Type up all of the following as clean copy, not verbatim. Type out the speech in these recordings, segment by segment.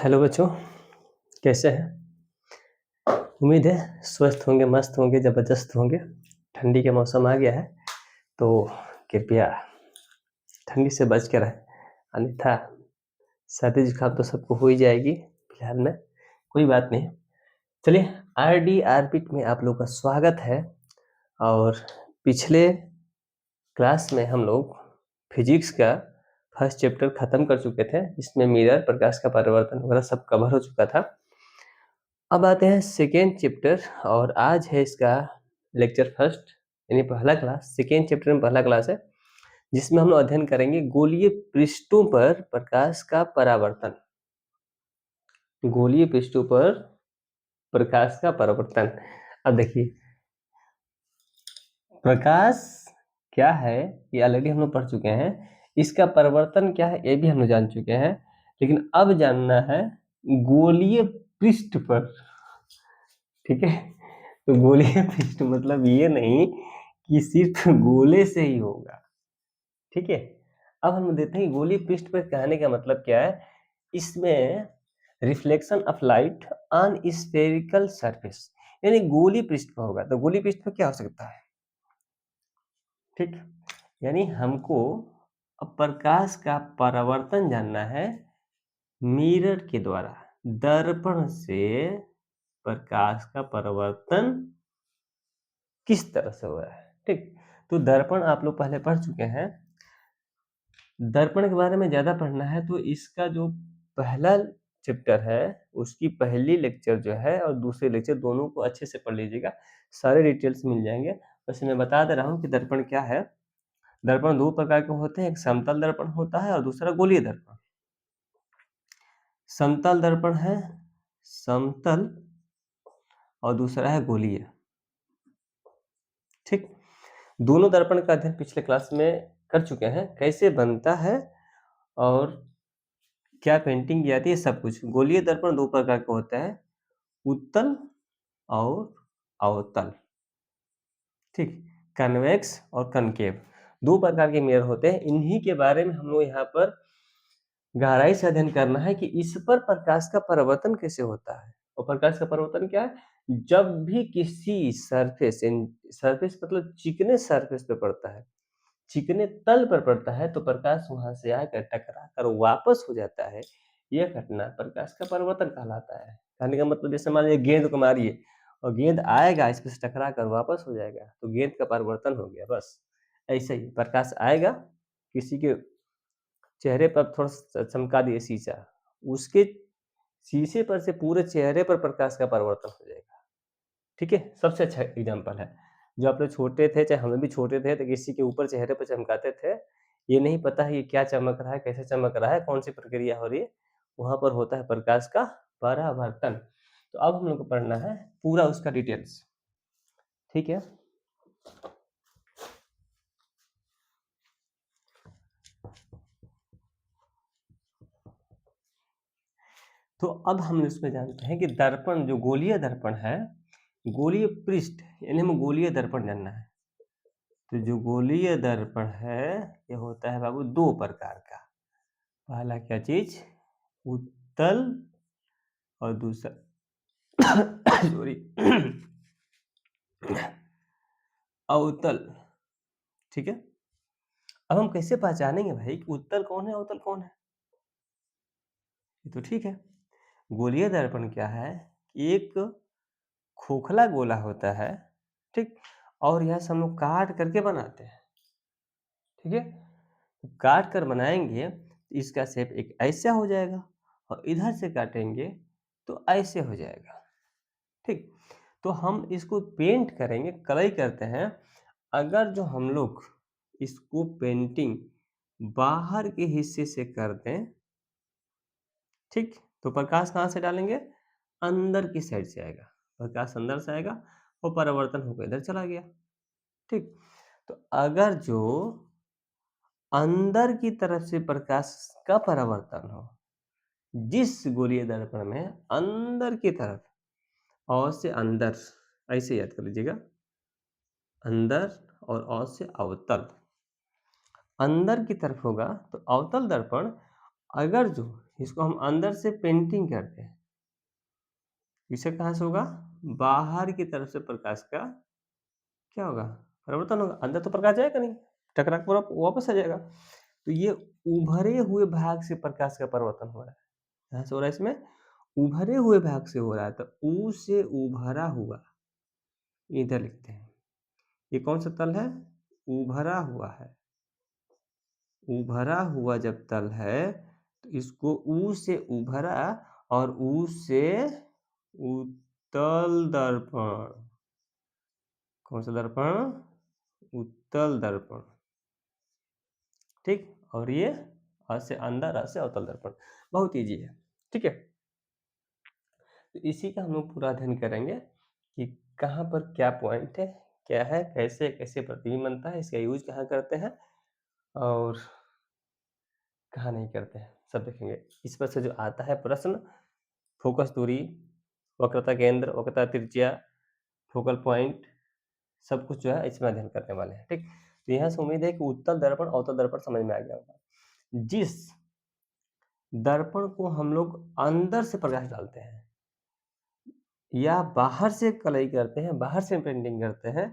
Hello बच्चों, कैसे हैं? उम्मीद है स्वस्थ होंगे, मस्त होंगे, ज़बरदस्त होंगे। ठंडी का मौसम आ गया है तो कृपया ठंडी से बच के रहें, अन्यथा सर्दी जुकाम तो सबको हो ही जाएगी फिलहाल में। कोई बात नहीं, चलिए आरडी आरबिट में आप लोग का स्वागत है। और पिछले क्लास में हम लोग फिजिक्स का फर्स्ट चैप्टर ख़त्म कर चुके थे, जिसमें मिरर, प्रकाश का परावर्तन वगैरह सब कवर हो चुका था। अब आते हैं सेकेंड चैप्टर और आज है इसका लेक्चर फर्स्ट यानी पहला क्लास। सेकेंड चैप्टर में पहला क्लास है जिसमें हम लोग अध्ययन करेंगे गोलीय पृष्ठों पर प्रकाश का परावर्तन। गोलीय पृष्ठों पर प्रकाश का परावर्तन। अब देखिए प्रकाश क्या है ये ऑलरेडी हम लोग पढ़ चुके हैं, इसका परावर्तन क्या है ये भी हम लोग जान चुके हैं, लेकिन अब जानना है गोलीय पृष्ठ पर। ठीक है, तो गोलीय पृष्ठ मतलब ये नहीं कि सिर्फ गोले से ही होगा। ठीक है, अब हम देते हैं गोलीय पृष्ठ पर कहने का मतलब क्या है। इसमें reflection of light on spherical surface यानी गोलीय पृष्ठ पर होगा। तो गोलीय पृष्ठ पर क्या हो सकता है? ठीक, यानी हमको अब प्रकाश का परावर्तन जानना है मिरर के द्वारा। दर्पण से प्रकाश का परावर्तन किस तरह से हो रहा है। ठीक, तो दर्पण आप लोग पहले पढ़ चुके हैं। दर्पण के बारे में ज़्यादा पढ़ना है तो इसका जो पहला चैप्टर है उसकी पहली लेक्चर जो है और दूसरे लेक्चर दोनों को अच्छे से पढ़ लीजिएगा, सारे डिटेल्स मिल जाएंगे। वैसे मैं बता दे रहा हूँ कि दर्पण क्या है। दर्पण दो प्रकार के होते हैं, एक समतल दर्पण होता है और दूसरा गोलीय दर्पण। समतल दर्पण है समतल और दूसरा है गोलीय। ठीक, दोनों दर्पण का अध्ययन पिछले क्लास में कर चुके हैं, कैसे बनता है और क्या पेंटिंग की जाती है, सब कुछ। गोलीय दर्पण दो प्रकार का होता है, उत्तल और अवतल। ठीक, कन्वेक्स और कनकेव दो प्रकार के मिरर होते हैं। इन्हीं के बारे में हम लोग यहाँ पर गहराई से अध्ययन करना है कि इस पर प्रकाश का परावर्तन कैसे होता है। और प्रकाश का परावर्तन क्या है? जब भी किसी सरफेस, सरफेस मतलब चिकने सरफेस पे पड़ता है, चिकने तल पर पड़ता है तो प्रकाश वहां से आकर टकरा कर वापस हो जाता है। यह घटना प्रकाश का परावर्तन कहलाता है। कहने का मतलब जैसे मान लीजिए गेंद को मारिए और गेंद आएगा इस पर से टकरा कर वापस हो जाएगा तो गेंद का परावर्तन हो गया। बस ऐसे ही प्रकाश आएगा, किसी के चेहरे पर थोड़ा सा चमका दिए शीशा, उसके शीशे पर से पूरे चेहरे पर प्रकाश का परावर्तन हो जाएगा। ठीक है, सबसे अच्छा एग्जाम्पल है। जो आप लोग छोटे थे, चाहे हम भी छोटे थे, तो किसी के ऊपर चेहरे पर चमकाते थे, ये नहीं पता है ये क्या चमक रहा है, कैसे चमक रहा है, कौन सी प्रक्रिया हो रही है, वहां पर होता है प्रकाश का परावर्तन। तो अब हम लोग को पढ़ना है पूरा उसका डिटेल्स। ठीक है, तो अब हम इसमें जानते हैं कि दर्पण, जो गोलीय दर्पण है, गोलीय पृष्ठ यानी हमें गोलीय दर्पण जानना है। तो जो गोलीय दर्पण है ये होता है बाबू दो प्रकार का। पहला क्या चीज? उत्तल और दूसरा सॉरी अवतल। ठीक है, अब हम कैसे पहचानेंगे भाई कि उत्तल कौन है अवतल कौन है? ये तो ठीक है, गोलीय दर्पण क्या है, एक खोखला गोला होता है। ठीक, और यह सब हम लोग काट करके बनाते हैं। ठीक है, तो काट कर बनाएंगे तो इसका शेप एक ऐसा हो जाएगा और इधर से काटेंगे तो ऐसे हो जाएगा। ठीक, तो हम इसको पेंट करेंगे, कलई करते हैं। अगर जो हम लोग इसको पेंटिंग बाहर के हिस्से से कर दें, ठीक, तो प्रकाश कहाँ से डालेंगे? अंदर की साइड से आएगा, प्रकाश अंदर से आएगा और परावर्तन होकर इधर चला गया। ठीक, तो अगर जो अंदर की तरफ से प्रकाश का परावर्तन हो, जिस गोलीय दर्पण में अंदर की तरफ, और से अंदर, ऐसे याद कर लीजिएगा, अंदर और से अवतल, अंदर की तरफ होगा तो अवतल दर्पण। अगर जो इसको हम अंदर से पेंटिंग करते हैं, इसे कहाँ से होगा? बाहर की तरफ से प्रकाश का क्या होगा? परिवर्तन होगा। अंदर तो प्रकाश जाएगा नहीं, टकरा के वापस आ जाएगा। तो ये उभरे हुए भाग से प्रकाश का परिवर्तन हो रहा है। कहाँ से हो रहा है इसमें? उभरे हुए भाग से हो रहा है। तो ऊ से उभरा हुआ, इधर लिखते हैं। ये कौन सा तल है? उभरा हुआ है। उभरा हुआ जब तल है तो इसको ऊ से उभरा और ऊ से उत्तल दर्पण। कौन सा दर्पण? उत्तल दर्पण। ठीक, और ये अ से अंदर, अ से अवतल दर्पण। बहुत इजी है। ठीक है, तो इसी का हम लोग पूरा अध्ययन करेंगे कि कहाँ पर क्या पॉइंट है, क्या है, कैसे कैसे प्रतिबिंब बनता है, इसका यूज कहाँ करते हैं और कहाँ नहीं करते हैं, सब देखेंगे। इस पर से जो आता है प्रश्न, फोकस दूरी, वक्रता केंद्र, वक्रता त्रिज्या, फोकल पॉइंट, सब कुछ जो है इसमें अध्ययन करने वाले हैं। ठीक, तो यहाँ से उम्मीद है कि उत्तल दर्पण, अवतल दर्पण समझ में आ गया होगा। जिस दर्पण को हम लोग अंदर से प्रकाश डालते हैं या बाहर से कलई करते हैं, बाहर से पेंटिंग करते हैं,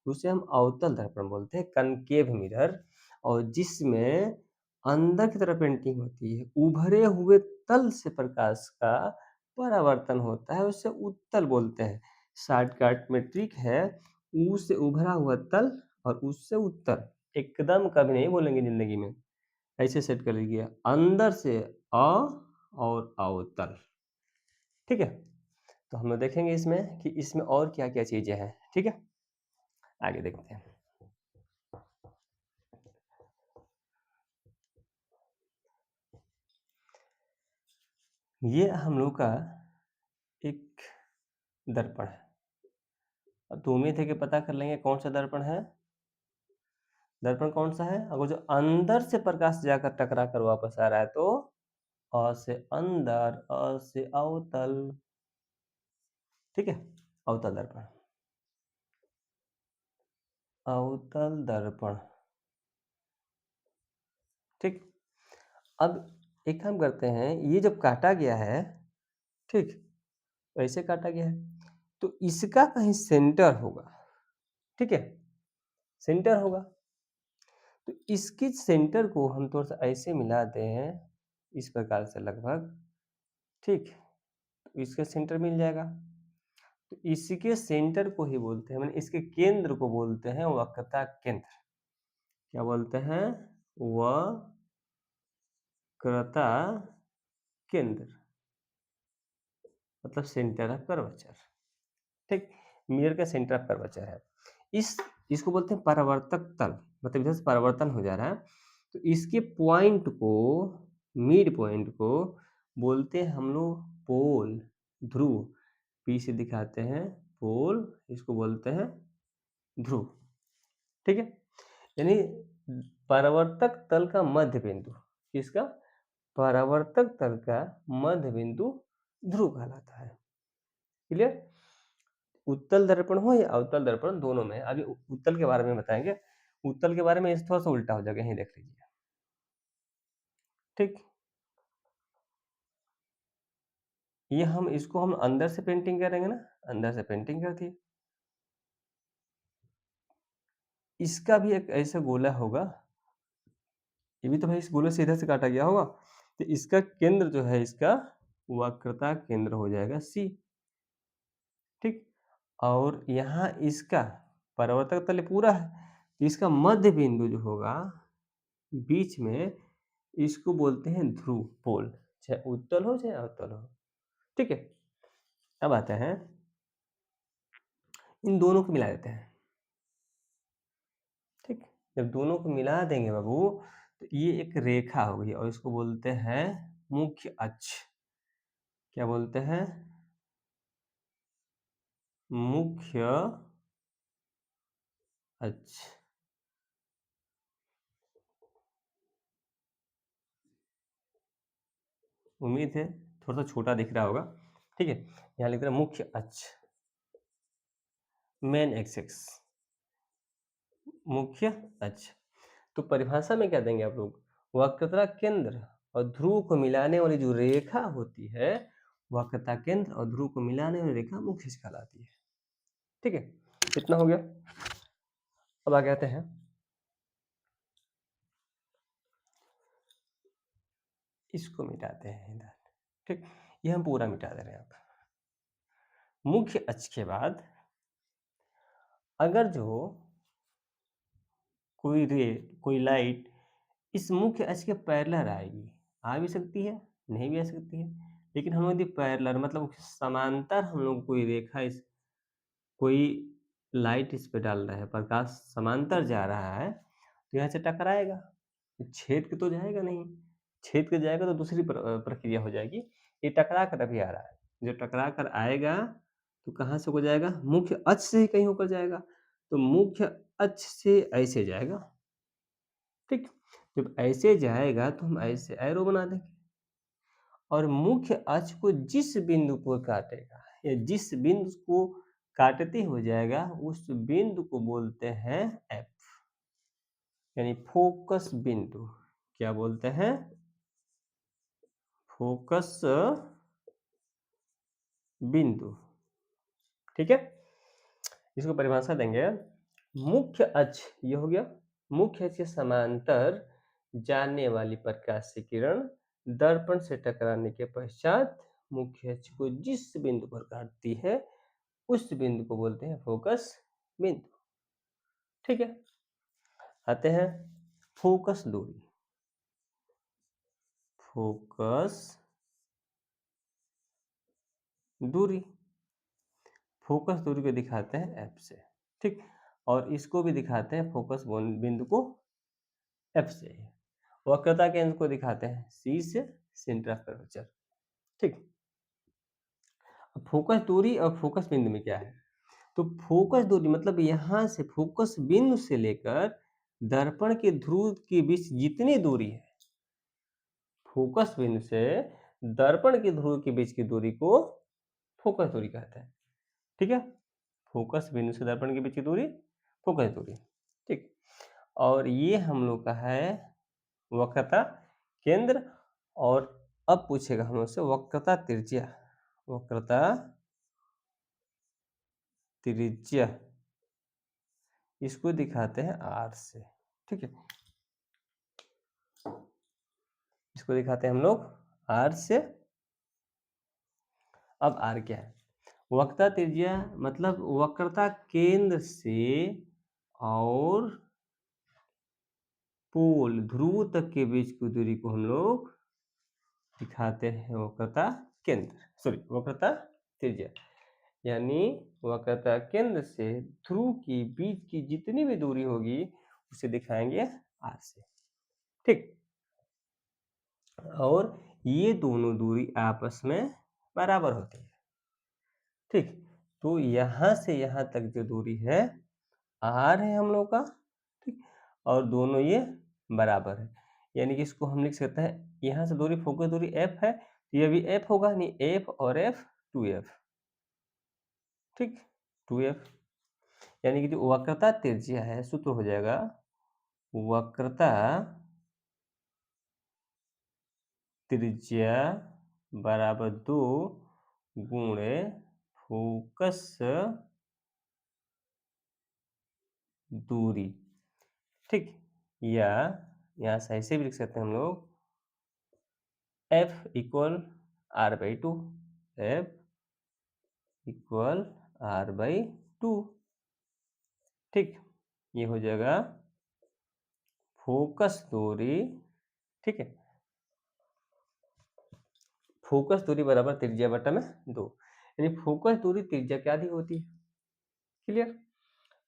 उसे हम अवतल दर्पण बोलते हैं, कनकेव मिरर। और जिसमें अंदर की तरफ पेंटिंग होती है, उभरे हुए तल से प्रकाश का परावर्तन होता है, उसे उत्तल बोलते हैं। शॉर्टकट में ट्रिक है, ऊ से उभरा हुआ तल और उससे उत्तल, एकदम कभी नहीं बोलेंगे जिंदगी में। ऐसे सेट कर लीजिए, अंदर से अ और अवतल। ठीक है, तो हम लोग देखेंगे इसमें कि इसमें और क्या क्या चीजें हैं। ठीक है, आगे देखते हैं। ये हम लोग का एक दर्पण है। अब तो उम्मीद है कि पता कर लेंगे कौन सा दर्पण है। दर्पण कौन सा है? अगर जो अंदर से प्रकाश जाकर टकरा कर वापस आ रहा है तो अ से अंदर, अ से अवतल। ठीक है, अवतल दर्पण, अवतल दर्पण। ठीक, अब एक काम करते हैं, ये जब काटा गया है, ठीक, ऐसे काटा गया है तो इसका कहीं सेंटर होगा। ठीक है, सेंटर होगा। तो इसके सेंटर को हम थोड़ा सा ऐसे मिलाते हैं, इस प्रकार से लगभग। ठीक, तो इसका सेंटर मिल जाएगा। तो इसके सेंटर को ही बोलते हैं, मैंने इसके केंद्र को बोलते हैं वक्रता केंद्र। क्या बोलते हैं? वक्रता केंद्र, मतलब सेंटर ऑफ कर्वेचर। ठीक, मिरर का सेंटर ऑफ कर्वेचर है। इसको बोलते हैं परावर्तक तल, मतलब इधर से परावर्तन हो जा रहा है तो इसके पॉइंट को, मिड पॉइंट को बोलते हैं हम लोग पोल, ध्रुव। पी से दिखाते हैं पोल, इसको बोलते हैं ध्रुव। ठीक है, यानी परावर्तक तल का मध्य बिंदु, किसका? परावर्तक तल का मध्य बिंदु ध्रुव कहलाता है। क्लियर? उत्तल दर्पण हो या अवतल दर्पण, दोनों में। अभी उत्तल के बारे में बताएंगे। उत्तल के बारे में इस थोड़ा सा उल्टा हो जाएगा, यही देख लीजिए। ठीक, ये हम इसको हम अंदर से पेंटिंग करेंगे ना, अंदर से पेंटिंग करती है। इसका भी एक ऐसा गोला होगा, ये भी तो भाई इस गोले से इधर से काटा गया होगा, तो इसका केंद्र जो है, इसका वक्रता केंद्र हो जाएगा सी। ठीक, और यहाँ इसका परावर्तक तल पूरा है, तो इसका मध्य बिंदु जो होगा बीच में, इसको बोलते हैं ध्रुव, पोल, चाहे उत्तल हो चाहे अवतल हो। ठीक है, अब आते हैं, इन दोनों को मिला देते हैं। ठीक, जब दोनों को मिला देंगे बाबू तो ये एक रेखा होगी और इसको बोलते हैं मुख्य अक्ष। क्या बोलते हैं? मुख्य अक्ष। उम्मीद है थोड़ा सा छोटा दिख रहा होगा। ठीक है, यहाँ लिख रहा है मुख्य अक्ष, मेन एक्सिस, मुख्य अक्ष। तो परिभाषा में क्या देंगे आप लोग? वक्रता केंद्र और ध्रुव को मिलाने वाली जो रेखा होती है वक्रता केंद्र और ध्रुव को मिलाने वाली रेखा मुख्य अक्ष कहलाती है। ठीक है, इतना हो गया। अब आगे आते हैं, इसको मिटाते हैं इधर। ठीक, ये हम पूरा मिटा दे रहे हैं। अब मुख्य अक्ष के बाद अगर जो कोई रे, कोई लाइट इस मुख्य अक्ष के पैरेलल आएगी, आ भी सकती है, नहीं भी आ सकती है, लेकिन हम लोग यदि पैरेलल मतलब समांतर हम लोग कोई रेखा इस कोई लाइट इस पे डाल रहा है, प्रकाश समांतर जा रहा है, तो यहाँ से टकराएगा, छेद के तो जाएगा नहीं। छेद के जाएगा तो दूसरी प्रक्रिया हो जाएगी। ये टकरा कर अभी आ रहा है, जो टकरा कर आएगा तो कहाँ से हो जाएगा, मुख्य अक्ष से ही कहीं होकर जाएगा, तो मुख्य अक्ष से ऐसे जाएगा। ठीक, जब ऐसे जाएगा तो हम ऐसे एरो बना देंगे और मुख्य अक्ष को जिस बिंदु पर काटेगा या जिस बिंदु को काटते हो जाएगा उस बिंदु को बोलते हैं एफ, यानी फोकस बिंदु। क्या बोलते हैं, फोकस बिंदु। ठीक है, इसको परिभाषा देंगे, मुख्य अक्ष ये हो गया, मुख्य अक्ष के समांतर जाने वाली प्रकाश की किरण दर्पण से टकराने के पश्चात मुख्य अक्ष को जिस बिंदु पर काटती है उस बिंदु को बोलते हैं फोकस बिंदु। ठीक है, आते हैं फोकस दूरी। फोकस दूरी, फोकस दूरी को दिखाते हैं एफ से। ठीक, और इसको भी दिखाते हैं फोकस बिंदु को एफ से। वक्रता केंद्र को दिखाते हैं सी से, सेंटर ऑफ कर्वेचर। ठीक, अब फोकस दूरी और फोकस बिंदु में क्या है, तो फोकस दूरी मतलब यहां से फोकस बिंदु से लेकर दर्पण के ध्रुव के बीच जितनी दूरी है, फोकस बिंदु से दर्पण के ध्रुव के बीच की दूरी को फोकस दूरी कहते हैं। ठीक है, फोकस बिंदु से दर्पण के बीच की दूरी फोकस दूरी। ठीक, और ये हम लोग का है वक्रता केंद्र। और अब पूछेगा हम लोग से वक्रता त्रिज्या। वक्रता त्रिज्या इसको दिखाते हैं आर से। ठीक है, इसको दिखाते हैं हम लोग आर से। अब आर क्या है, वक्रता त्रिज्या मतलब वक्रता केंद्र से और पोल ध्रुव तक के बीच की दूरी को हम लोग दिखाते हैं वक्रता केंद्र, सॉरी वक्रता त्रिज्या। यानी वक्रता केंद्र से ध्रुव के बीच की जितनी भी दूरी होगी उसे दिखाएंगे आर से। ठीक, और ये दोनों दूरी आपस में बराबर होती है। ठीक, तो यहां से यहां तक जो दूरी है आर है हम लोग का। ठीक, और दोनों ये बराबर है, यानी कि इसको हम लिख सकते हैं, यहाँ से दूरी फोकस दूरी एफ है तो ये भी एफ होगा, यानी एफ और एफ 2f। ठीक, 2f, यानी कि जो वक्रता त्रिज्या है सूत्र हो जाएगा वक्रता त्रिज्या बराबर 2 गुणे फोकस दूरी। ठीक, या यहाँ से ऐसे भी लिख सकते हैं हम लोग F equal R by 2, F equal R by 2। ठीक, ये हो जाएगा फोकस दूरी। ठीक है, फोकस दूरी बराबर त्रिज्या बटा में 2, यानी फोकस दूरी त्रिज्या क्या दी होती है। क्लियर,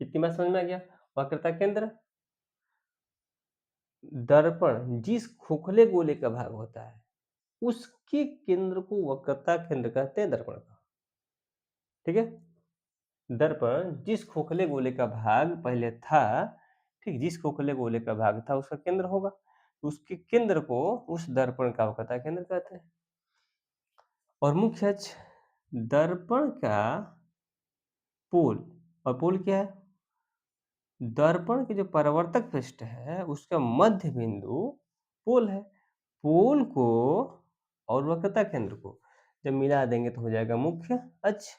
इतनी बात समझ में आ गया। वक्रता केंद्र दर्पण जिस खोखले गोले का भाग होता है उसके केंद्र को वक्रता केंद्र कहते हैं, दर्पण का। ठीक है, दर्पण जिस खोखले गोले का भाग पहले था, ठीक, जिस खोखले गोले का भाग था उसका केंद्र होगा, उसके केंद्र को उस दर्पण का वक्रता केंद्र कहते हैं। और मुख्य अक्ष दर्पण का पोल, और पोल क्या है, दर्पण के जो परावर्तक पृष्ठ है उसका मध्य बिंदु पोल है। पोल को और वक्रता केंद्र को जब मिला देंगे तो हो जाएगा मुख्य अक्ष।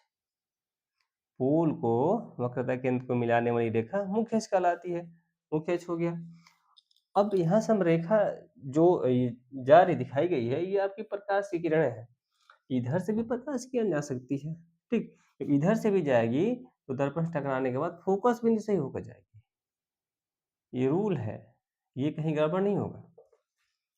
पोल को वक्रता केंद्र को मिलाने वाली रेखा मुख्य अक्ष कहलाती है, मुख्य अक्ष हो गया। अब यहाँ से हम रेखा जो जा रही दिखाई गई है, ये आपकी प्रकाश की किरणें हैं। इधर से भी प्रकाश की किरण जा सकती है, ठीक। तो इधर से भी जाएगी तो दर्पण से टकराने के बाद फोकस बिंदु से ही होकर जाएगी। ये रूल है, ये कहीं गड़बड़ नहीं होगा।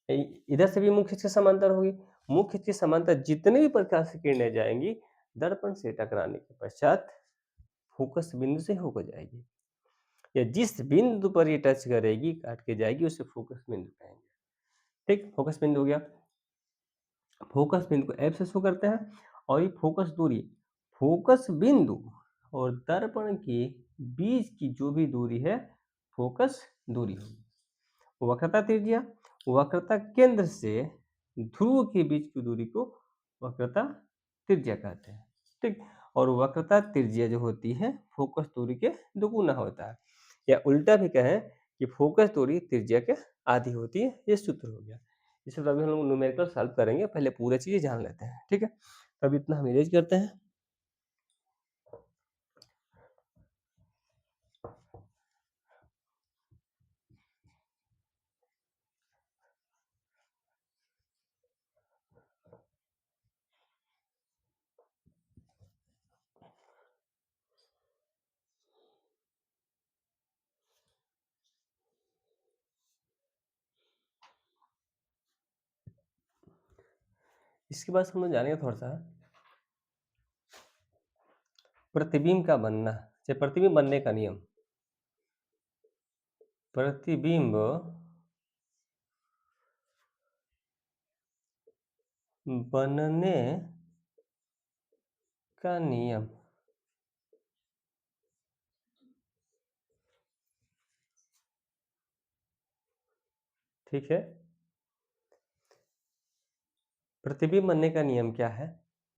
इधर से भी मुख्य अक्ष के समांतर होगी। मुख्य अक्ष के समांतर जितने भी प्रकाश की किरणें जाएंगी, दर्पण से टकराने के पश्चात फोकस बिंदु से होकर जाएगी, या जिस बिंदु पर ये टच करेगी, काट के जाएगी, उसे फोकस बिंदु कहेंगे। ठीक, फोकस बिंदु हो गया। फोकस बिंदु को एफ से शो करते हैं, और ये फोकस दूरी, फोकस बिंदु और दर्पण के बीच की जो भी दूरी है, फोकस दूरी होगी। वक्रता त्रिज्या, वक्रता केंद्र से ध्रुव के बीच की दूरी को वक्रता त्रिज्या कहते हैं, ठीक। और वक्रता त्रिज्या जो होती है, फोकस दूरी के दोगुना होता है, या उल्टा भी कहें कि फोकस दूरी त्रिज्या के आधी होती है। ये सूत्र हो गया। इसे अभी हम लोग न्यूमेरिकल सॉल्व करेंगे, पहले पूरी चीजें जान लेते हैं, ठीक है। अब इतना हम इरेज करते हैं। इसके बाद हम लोग जानेंगे थोड़ा सा प्रतिबिंब का बनना, या प्रतिबिंब बनने का नियम। प्रतिबिंब बनने का नियम। ठीक है, प्रतिबिंब बनने का नियम क्या है?